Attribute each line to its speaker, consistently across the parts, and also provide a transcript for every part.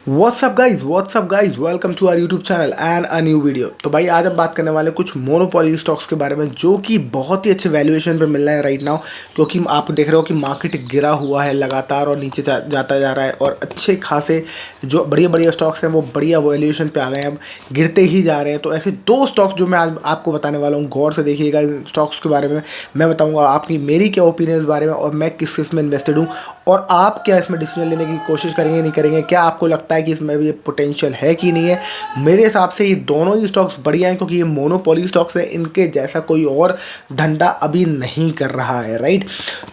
Speaker 1: WhatsApp guys welcome to our YouTube channel and a new video. तो भाई आज हम बात करने वाले कुछ मोनोपोली स्टॉक्स के बारे में जो कि बहुत ही अच्छे वैल्यूएशन पे मिल रहे हैं राइट नाउ। क्योंकि आप देख रहे हो कि मार्केट गिरा हुआ है लगातार और नीचे जाता जा रहा है और अच्छे खासे जो बढ़िया बढ़िया स्टॉक्स हैं वो बढ़िया वैल्यूएशन पे आ गए हैं, अब गिरते ही जा रहे हैं। तो ऐसे दो स्टॉक्स जो मैं आज आपको बताने वाला हूँ, गौर से देखिएगा इन स्टॉक्स के बारे में। मैं बताऊँगा आपकी मेरी क्या ओपिनियन इस बारे में और मैं किस किस में इन्वेस्टेड हूँ और आप क्या इसमें डिसीजन लेने की कोशिश करेंगे नहीं करेंगे, क्या आपको लगता है कि इसमें भी पोटेंशियल है कि नहीं है। मेरे हिसाब से ये दोनों ही स्टॉक्स बढ़िया हैं क्योंकि ये मोनोपोली स्टॉक्स हैं, इनके जैसा कोई और धंधा अभी नहीं कर रहा है राइट।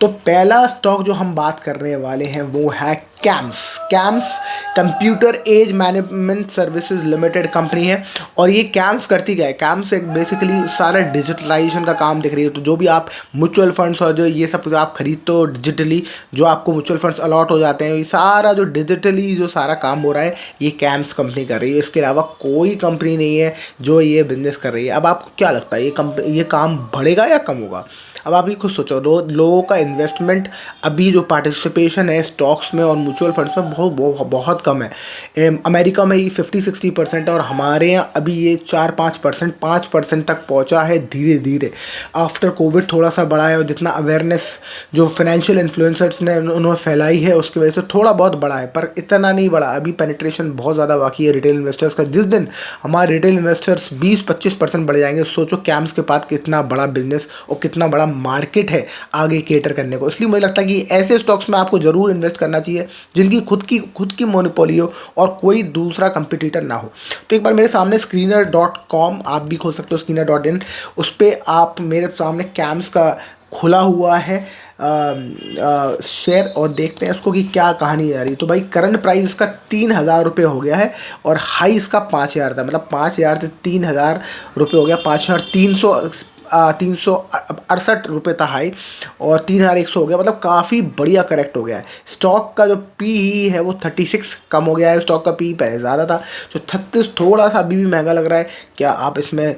Speaker 1: तो पहला स्टॉक जो हम बात करने वाले हैं वो है CAMS computer age management services limited company है। और ये कैम्स करती क्या है, कैम्स एक बेसिकली सारा डिजिटलाइजेशन का काम दिख रही है। तो जो भी आप म्यूचुअल फंड्स और जो ये सब जो आप खरीदते हो डिजिटली, जो आपको म्यूचुअल फंड्स अलॉट हो जाते हैं, ये सारा जो डिजिटली जो सारा काम हो रहा है ये कैम्स कंपनी कर रही है। इसके अलावा कोई कंपनी नहीं है जो ये बिजनेस कर रही है। अब आपको क्या लगता है ये काम बढ़ेगा या कम होगा? अब आप ये खुद सोचो, लोगों का इन्वेस्टमेंट अभी जो पार्टिसिपेशन है स्टॉक्स में और म्यूचुअल फंड्स में बहुत कम है। अमेरिका में ये 50-60% है और हमारे यहाँ अभी ये 4-5%, 5% तक पहुँचा है धीरे धीरे। आफ्टर कोविड थोड़ा सा बढ़ा है और जितना अवेयरनेस जो फाइनेंशियल इन्फ्लुएंसर्स ने उन्होंने फैलाई है उसकी वजह से थोड़ा बहुत बढ़ा है, पर इतना नहीं बढ़ा। अभी पेनिट्रेशन बहुत ज़्यादा बाकी है रिटेल इन्वेस्टर्स का। जिस दिन हमारे रिटेल इन्वेस्टर्स 20-25% बढ़ जाएंगे, सोचो कैम्स के पास कितना बड़ा बिजनेस और कितना बड़ा मार्केट है आगे केटर करने को। इसलिए मुझे लगता है कि ऐसे स्टॉक्स में आपको ज़रूर इन्वेस्ट करना चाहिए जिनकी खुद की मोनोपोली हो और कोई दूसरा कंपटीटर ना हो। तो एक बार मेरे सामने स्क्रीनर.com, आप भी खोल सकते हो स्क्रीनर.in, उस पर आप मेरे सामने कैम्स का खुला हुआ है शेयर और देखते हैं उसको कि क्या कहानी आ रही। तो भाई करंट प्राइस इसका 3,000 रुपये हो गया है और हाई इसका 5,000 था। मतलब 5,000 से 3,000 रुपये हो गया, 5,368 रुपये था हाई और 3,100 हो गया। मतलब काफ़ी बढ़िया करेक्ट हो गया है। स्टॉक का जो पी है वो 36 कम हो गया है। स्टॉक का पी पहले ज़्यादा था, जो 36 थोड़ा सा अभी भी महंगा लग रहा है। क्या आप इसमें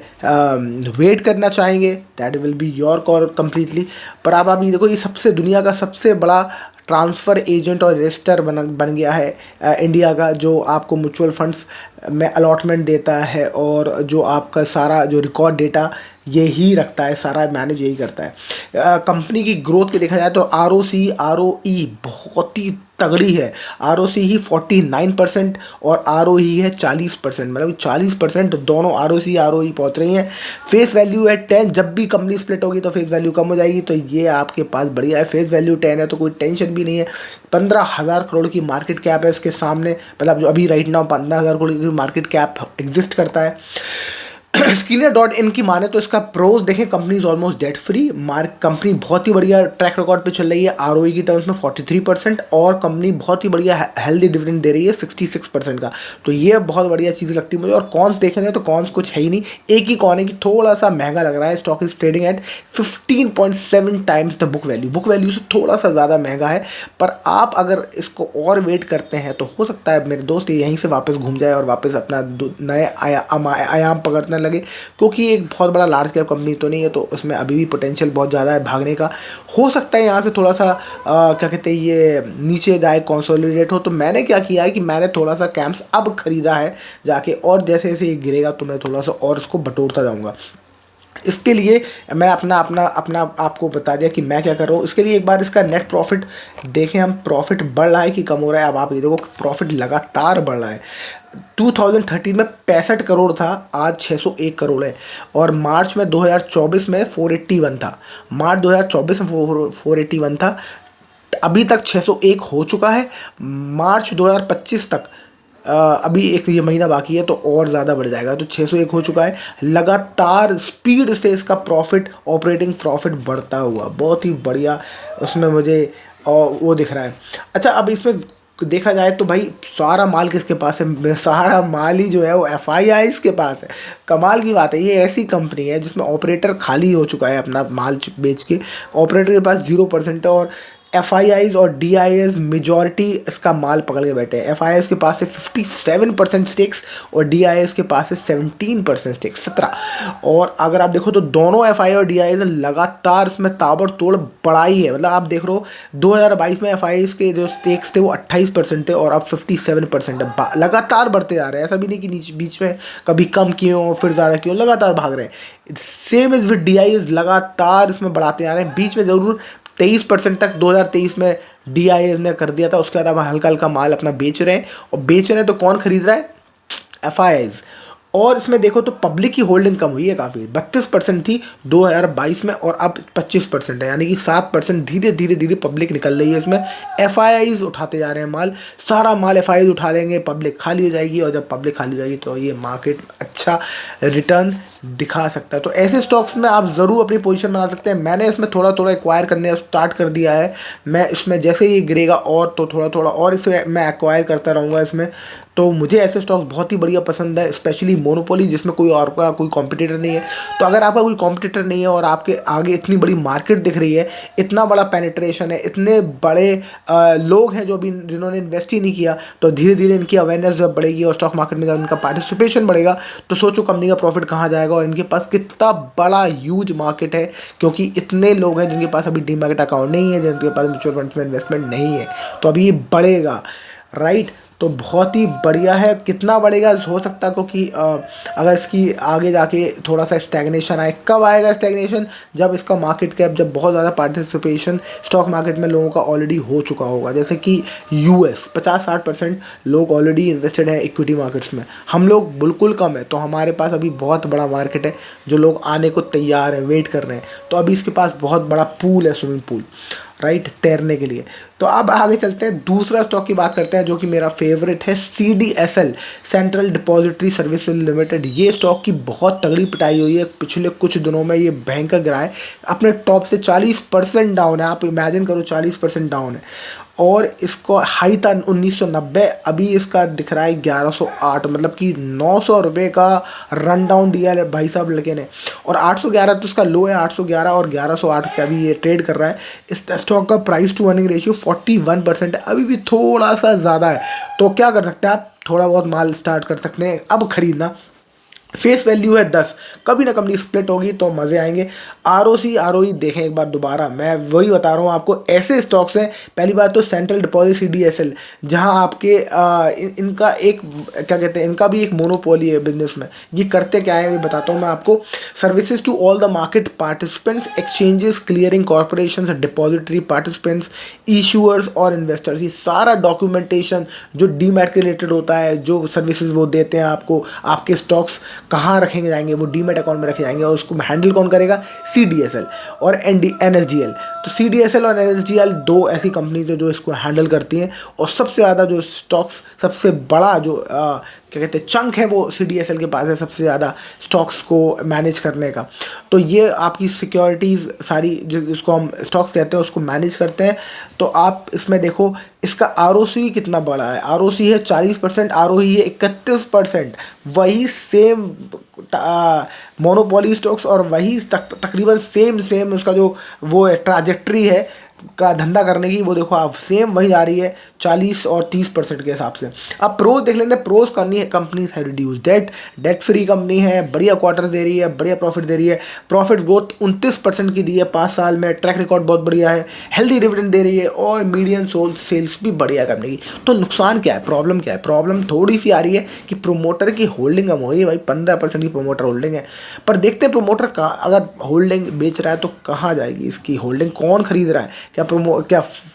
Speaker 1: वेट करना चाहेंगे? That will be your call completely. पर आप अभी देखो, ये सबसे दुनिया का सबसे बड़ा ट्रांसफ़र एजेंट और रजिस्टर बन गया है इंडिया का, जो आपको म्यूचुअल फंड्स में अलॉटमेंट देता है और जो आपका सारा जो रिकॉर्ड डेटा यही रखता है, सारा मैनेज यही करता है। कंपनी की ग्रोथ की देखा जाए तो ROE बहुत ही तगड़ी है। ROC ही 49% और ROE है 40%। मतलब 40% दोनों ROE पहुंच रही हैं। फेस वैल्यू है 10। जब भी कंपनी स्प्लिट होगी तो फेस वैल्यू कम हो जाएगी, तो ये आपके पास बढ़िया है। फेस वैल्यू 10 है तो कोई टेंशन भी नहीं है। 15,000 करोड़ की मार्केट कैप है इसके सामने। मतलब जो अभी राइट नाउ 15,000 करोड़ की मार्केट कैप एग्जिस्ट करता है। स्क्रीनर.in की माने तो इसका प्रोज देखें, company is almost debt free. Company बहुत ही बढ़िया ट्रैक रिकॉर्ड पे चल रही है। ROE की टर्म्स में 43% और कंपनी बहुत ही बढ़िया हेल्दी डिविडेंड दे रही है 66% का। तो ये बहुत बढ़िया चीज़ लगती है मुझे। और कॉन्स देखेंगे तो कॉन्स कुछ है ही नहीं। एक ही कॉन है कि थोड़ा सा महंगा लग रहा है। Stock is trading eight 15.7 times the book value से थोड़ा सा ज़्यादा महंगा है। पर आप अगर इसको और वेट करते हैं तो हो सकता है मेरे दोस्त यहीं से वापस घूम जाए और वापस अपना नए आयाम पकड़ने लगे। क्योंकि एक बहुत बड़ा लार्ज कैप कंपनी तो नहीं है, तो उसमें अभी भी पोटेंशियल बहुत ज़्यादा है भागने का। हो सकता है यहाँ से थोड़ा सा क्या कहते हैं ये नीचे जाए, कंसोलिडेट हो। तो मैंने क्या किया है कि मैंने थोड़ा सा कैम्स अब ख़रीदा है जाके, और जैसे जैसे ये गिरेगा तो मैं थोड़ा सा और इसको बटोरता जाऊँगा। इसके लिए मैं अपना अपना अपना आपको बता दिया कि मैं क्या कर रहा हूँ। इसके लिए एक बार इसका नेट प्रॉफिट देखें हम, प्रॉफिट बढ़ रहा है कि कम हो रहा है। अब आप ये देखो प्रॉफिट लगातार बढ़ रहा है। 2013 में 65 करोड़ था, आज 601 करोड़ है। और मार्च में 2024 में 481 था। मार्च 2024 में 481 था, अभी तक 601 हो चुका है। मार्च 2025 तक अभी एक ये महीना बाकी है तो और ज़्यादा बढ़ जाएगा, तो 601 हो चुका है। लगातार स्पीड से इसका प्रॉफिट, ऑपरेटिंग प्रॉफिट बढ़ता हुआ बहुत ही बढ़िया उसमें मुझे वो दिख रहा है। अच्छा, अब इसमें देखा जाए तो भाई सारा माल किसके पास है? सारा माल ही जो है वो FIIs के पास है। कमाल की बात है, ये ऐसी कंपनी है जिसमें ऑपरेटर खाली हो चुका है अपना माल बेच के। ऑपरेटर के पास 0% है और FIIs और DIIs मेजॉरिटी इसका माल पकड़ के बैठे हैं। FIIs के पास है 57% स्टेक्स और DIIs के पास है 17% स्टेक्स, 17। और अगर आप देखो तो दोनों FII और DII ने लगातार इसमें ताबड़तोड़ बढ़ाई है। मतलब आप देख रहे हो 2022 में FIIs के जो स्टेक्स थे वो 28% थे और अब 57% है। लगातार बढ़ते जा रहे हैं, ऐसा भी नहीं कि बीच में कभी कम किए हो फिर ज़्यादा किए हो, लगातार भाग रहे हैं। सेम इज विद DIIs, लगातार इसमें बढ़ाते जा रहे हैं। बीच में ज़रूर 23% तक 2023 में DIIs ने कर दिया था, उसके बाद अब हल्का हल्का माल अपना बेच रहे हैं। और बेच रहे हैं तो कौन खरीद रहा है? FIIs। और इसमें देखो तो पब्लिक की होल्डिंग कम हुई है काफ़ी, 32% थी 2022 में और अब 25% है, यानी कि 7% धीरे धीरे धीरे पब्लिक निकल रही है इसमें। FIIs उठाते जा रहे हैं माल, सारा माल FIIs उठा लेंगे, पब्लिक खाली हो जाएगी और जब पब्लिक खाली हो जाएगी तो ये मार्केट अच्छा रिटर्न दिखा सकता है। तो ऐसे स्टॉक्स में आप ज़रूर अपनी पोजीशन बना सकते हैं। मैंने इसमें थोड़ा थोड़ा एक्वायर करने स्टार्ट कर दिया है। मैं इसमें जैसे ये गिरेगा और तो थोड़ा थोड़ा और इसे मैं एक्वायर करता रहूँगा इसमें। तो मुझे ऐसे स्टॉक्स बहुत ही बढ़िया पसंद है, स्पेशली मोनोपोली जिसमें कोई और का कोई कॉम्पिटिटर नहीं है। तो अगर आपका कोई कॉम्पिटिटर नहीं है और आपके आगे इतनी बड़ी मार्केट दिख रही है, इतना बड़ा पेनिट्रेशन है, इतने बड़े लोग हैं जो अभी जिन्होंने इन्वेस्ट ही नहीं किया, तो धीरे धीरे इनकी अवेयरनेस जब बढ़ेगी और स्टॉक मार्केट में जब इनका पार्टिसिपेशन बढ़ेगा तो सोचो कंपनी का प्रॉफिट कहाँ जाएगा और इनके पास कितना बड़ा ह्यूज मार्केट है। क्योंकि इतने लोग हैं जिनके पास अभी डीमैट अकाउंट नहीं है, जिनके पास म्यूचुअल फंड्स में इन्वेस्टमेंट नहीं है, तो अभी ये बढ़ेगा, राइट। तो बहुत ही बढ़िया है। कितना बढ़ेगा हो सकता है, क्योंकि अगर इसकी आगे जाके थोड़ा सा स्टैग्नेशन आए। कब आएगा स्टैग्नेशन? जब इसका मार्केट कैप, जब बहुत ज़्यादा पार्टिसिपेशन स्टॉक मार्केट में लोगों का ऑलरेडी हो चुका होगा। जैसे कि US 50-60% लोग ऑलरेडी इन्वेस्टेड हैं इक्विटी मार्केट्स में, हम लोग बिल्कुल कम है। तो हमारे पास अभी बहुत बड़ा मार्केट है, जो लोग आने को तैयार हैं, वेट कर रहे हैं। तो अभी इसके पास बहुत बड़ा पूल है, स्विमिंग पूल, राइट, तैरने के लिए। तो अब आगे चलते हैं, दूसरा स्टॉक की बात करते हैं जो कि मेरा फेवरेट है, CDSL, central depository services limited. ये स्टॉक की बहुत तगड़ी पिटाई हुई है पिछले कुछ दिनों में, ये भयंकर गिरा है, अपने टॉप से 40% डाउन है। आप इमेजिन करो 40% डाउन है। और इसको हाई था 1990, अभी इसका दिख रहा है 1108, मतलब कि 900 रुपये का रन डाउन दिया है भाई साहब लड़के ने। और 811 तो इसका लो है, 811 और 1108 का भी ये ट्रेड कर रहा है। इस स्टॉक का प्राइस टू अर्निंग रेशियो 41% है, अभी भी थोड़ा सा ज़्यादा है। तो क्या कर सकते हैं आप? थोड़ा बहुत माल स्टार्ट कर सकते हैं अब खरीदना। फेस वैल्यू है 10, कभी ना कभी स्प्लिट होगी तो मज़े आएंगे। ROE देखें एक बार दोबारा, मैं वही बता रहा हूँ आपको। ऐसे स्टॉक्स हैं, पहली बात तो सेंट्रल डिपॉजिट CDSL, जहाँ आपके इनका एक क्या कहते हैं, इनका भी एक मोनोपोली है बिजनेस में। ये करते क्या है ये बताता हूँ मैं आपको। Services to all the market participants, exchanges, clearing corporations, depository participants, issuers और इन्वेस्टर्स, ये सारा डॉक्यूमेंटेशन जो डीमैट के रिलेटेड होता है, जो सर्विसेज वो देते हैं आपको, आपके स्टॉक्स कहाँ रखेंगे जाएंगे, वो डीमैट अकाउंट में रखे जाएंगे और उसको हैंडल कौन करेगा? CDSL और NSGL। तो CDSL और NSGL दो ऐसी कंपनीज है जो इसको हैंडल करती हैं। और सबसे ज़्यादा जो स्टॉक्स, सबसे बड़ा जो क्या कहते हैं चंक है, वो CDSL के पास है सबसे ज़्यादा स्टॉक्स को मैनेज करने का। तो ये आपकी सिक्योरिटीज़ सारी जो इसको हम स्टॉक्स कहते हैं उसको मैनेज करते हैं। तो आप इसमें देखो इसका ROC कितना बड़ा है, ROC है 40%, ROE है 31%। वही सेम मोनोपोली स्टॉक्स और वही तकरीबन सेम उसका जो वो है ट्राजेक्ट्री है का धंधा करने की, वो देखो आप सेम वही आ रही है 40 और 30% के हिसाब से। अब प्रोज देख लेते हैं। प्रोज कंपनी है रिड्यूस डेट फ्री कंपनी है, बढ़िया क्वार्टर दे रही है, बढ़िया प्रॉफिट दे रही है। प्रॉफिट ग्रोथ 29% की दी है 5 साल में, ट्रैक रिकॉर्ड बहुत बढ़िया है, हेल्दी डिविडेंड दे रही है और मीडियम सेल्स भी बढ़िया करने की। तो नुकसान क्या है, प्रॉब्लम क्या है? प्रॉब्लम थोड़ी सी आ रही है कि प्रोमोटर की होल्डिंग कम हो रही है भाई, 15% की प्रोमोटर होल्डिंग है। पर देखते हैं प्रोमोटर का अगर होल्डिंग बेच रहा है तो कहाँ जाएगी इसकी होल्डिंग, कौन खरीद रहा है? क्या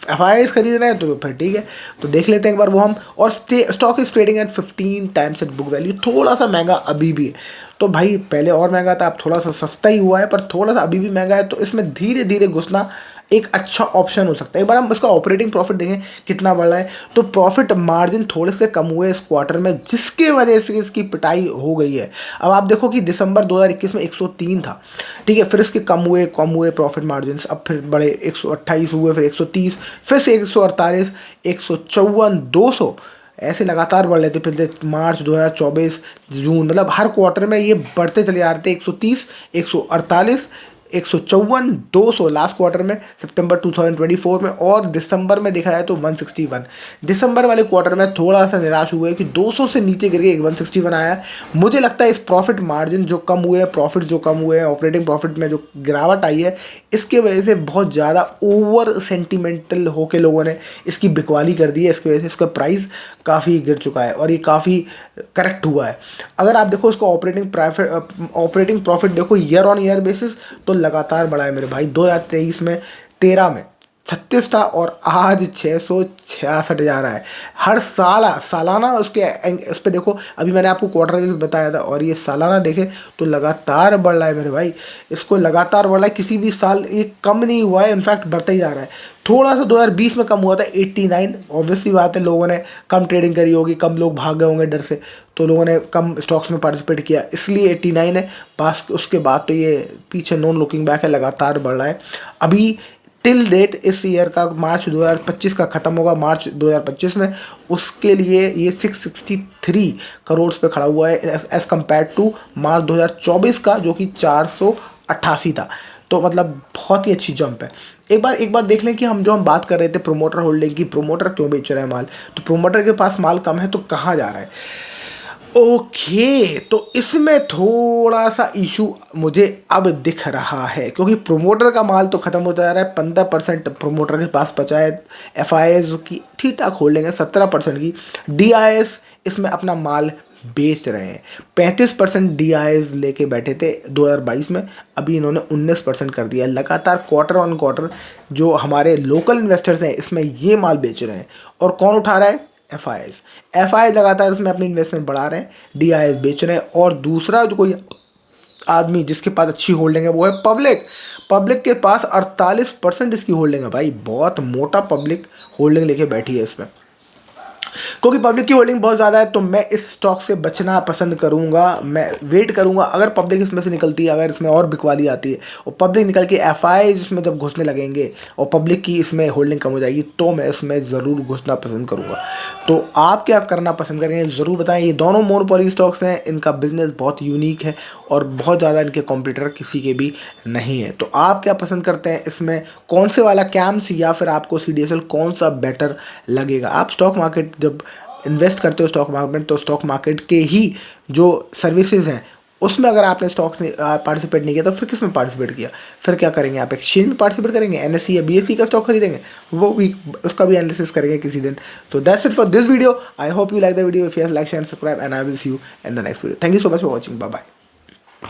Speaker 1: FIIs खरीद रहे हैं? तो फिर ठीक है, तो देख लेते हैं एक बार वो हम। और stock is trading at 15 times at book value, थोड़ा सा महंगा अभी भी है। तो भाई पहले और महंगा था, अब थोड़ा सा सस्ता ही हुआ है, पर थोड़ा सा अभी भी महंगा है। तो इसमें धीरे धीरे घुसना एक अच्छा ऑप्शन हो सकता है। एक बार हम इसका ऑपरेटिंग प्रॉफिट देखें कितना बढ़ा है, तो प्रॉफिट मार्जिन थोड़े से कम हुए इस क्वार्टर में, जिसके वजह से इसकी पिटाई हो गई है। अब आप देखो कि दिसंबर 2021 में 103 था, ठीक है, फिर इसके कम हुए प्रॉफिट मार्जिन, अब फिर बड़े 128 हुए, फिर 130, फिर से 148, 154, 200, ऐसे लगातार बढ़ लेते। फिर मार्च 2024, जून, मतलब हर क्वार्टर में ये बढ़ते चले जा रहे थे। 130, 148, 154, 200 लास्ट क्वार्टर में सितंबर 2024 में, और दिसंबर में देखा जाए तो 161। दिसंबर वाले क्वार्टर में थोड़ा सा निराश हुए कि 200 से नीचे गिर के 161 आया। मुझे लगता है इस प्रॉफिट मार्जिन जो कम हुए हैं, प्रॉफिट जो कम हुए हैं, ऑपरेटिंग प्रॉफिट में जो गिरावट आई है, इसके वजह से बहुत ज़्यादा ओवर सेंटिमेंटल होके लोगों ने इसकी बिकवाली कर दी है। इसकी वजह से इसका प्राइस काफ़ी गिर चुका है और ये काफ़ी करेक्ट हुआ है। अगर आप देखो इसको ऑपरेटिंग प्रॉफिट देखो ईयर ऑन ईयर बेसिस, तो लगातार बढ़ा है मेरे भाई। 2023 में 13 में 36 था और आज 666 जा रहा है। हर सालाना उसके उस पर देखो, अभी मैंने आपको क्वार्टर भी बताया था, और ये सालाना देखे तो लगातार बढ़ रहा है मेरे भाई। इसको लगातार बढ़ रहा है, किसी भी साल ये कम नहीं हुआ है, इनफैक्ट बढ़ता ही जा रहा है। थोड़ा सा 2020 में कम हुआ था 89, ऑब्वियसली बात है, लोगों ने कम ट्रेडिंग करी होगी, कम लोग भाग गए होंगे डर से, तो लोगों ने कम स्टॉक्स में पार्टिसिपेट किया, इसलिए 89 है पास। उसके बाद तो ये पीछे नॉन लुकिंग बैक है, लगातार बढ़ रहा है। अभी टिल डेट इस ईयर का मार्च 2025 का ख़त्म होगा, मार्च 2025 में, उसके लिए ये 663 करोड़ पे खड़ा हुआ है एज़ कम्पेयर टू मार्च 2024 का जो कि 488 था। तो मतलब बहुत ही अच्छी जंप है। एक बार देख लें कि हम बात कर रहे थे प्रोमोटर होल्डिंग की, प्रोमोटर क्यों बेच रहा है माल, तो प्रोमोटर के पास माल कम है तो कहाँ जा रहा है। ओके, तो इसमें थोड़ा सा इशू मुझे अब दिख रहा है, क्योंकि प्रोमोटर का माल तो ख़त्म होता जा रहा है। 15% प्रोमोटर के पास बचा है। एफआईआईज की ठीक ठाक होल्डिंग है 17% की। डीआईएस इसमें अपना माल बेच रहे हैं। 35% डीआईएस लेके बैठे थे 2022 में, अभी इन्होंने 19% कर दिया। लगातार क्वार्टर ऑन क्वार्टर जो हमारे लोकल इन्वेस्टर्स हैं इसमें ये माल बेच रहे हैं। और कौन उठा रहा है? एफआईआई लगातार इसमें अपनी इन्वेस्टमेंट बढ़ा रहे हैं, डीआईएस बेच रहे हैं। और दूसरा जो कोई आदमी जिसके पास अच्छी होल्डिंग है वो है पब्लिक के पास 48% इसकी होल्डिंग है भाई। बहुत मोटा पब्लिक होल्डिंग लेके बैठी है इसमें। क्योंकि पब्लिक की होल्डिंग बहुत ज़्यादा है तो मैं इस स्टॉक से बचना पसंद करूंगा। मैं वेट करूंगा, अगर पब्लिक इसमें से निकलती है, अगर इसमें और बिकवाली आती है और पब्लिक निकल के एफआई इसमें जब घुसने लगेंगे और पब्लिक की इसमें होल्डिंग कम हो जाएगी, तो मैं इसमें ज़रूर घुसना पसंद करूँगा। तो आप क्या करना पसंद करेंगे ज़रूर बताएं। ये दोनों मोनोपोली स्टॉक्स हैं, इनका बिजनेस बहुत यूनिक है और बहुत ज़्यादा इनके कॉम्पिटिटर किसी के भी नहीं है। तो आप क्या पसंद करते हैं, इसमें कौन से वाला कैम्स या फिर आपको सीडीएसएल कौन सा बेटर लगेगा? आप स्टॉक मार्केट जब इन्वेस्ट करते हो स्टॉक मार्केट में, तो स्टॉक मार्केट के ही जो सर्विसेज हैं उसमें अगर आपने स्टॉक पार्टिसिपेट नहीं किया तो फिर किस में पार्टिसिपेट किया? फिर क्या करेंगे? आप एक्सचेंज में पार्टिसिपेट करेंगे, एनएससी या बीएससी का स्टॉक खरीदेंगे, वो भी उसका भी एनालिसिस करेंगे किसी दिन। तो that's it for this video. I hope you like the video. If you like share subscribe and I will see you in the next video. Thank you so much for watching. Bye bye.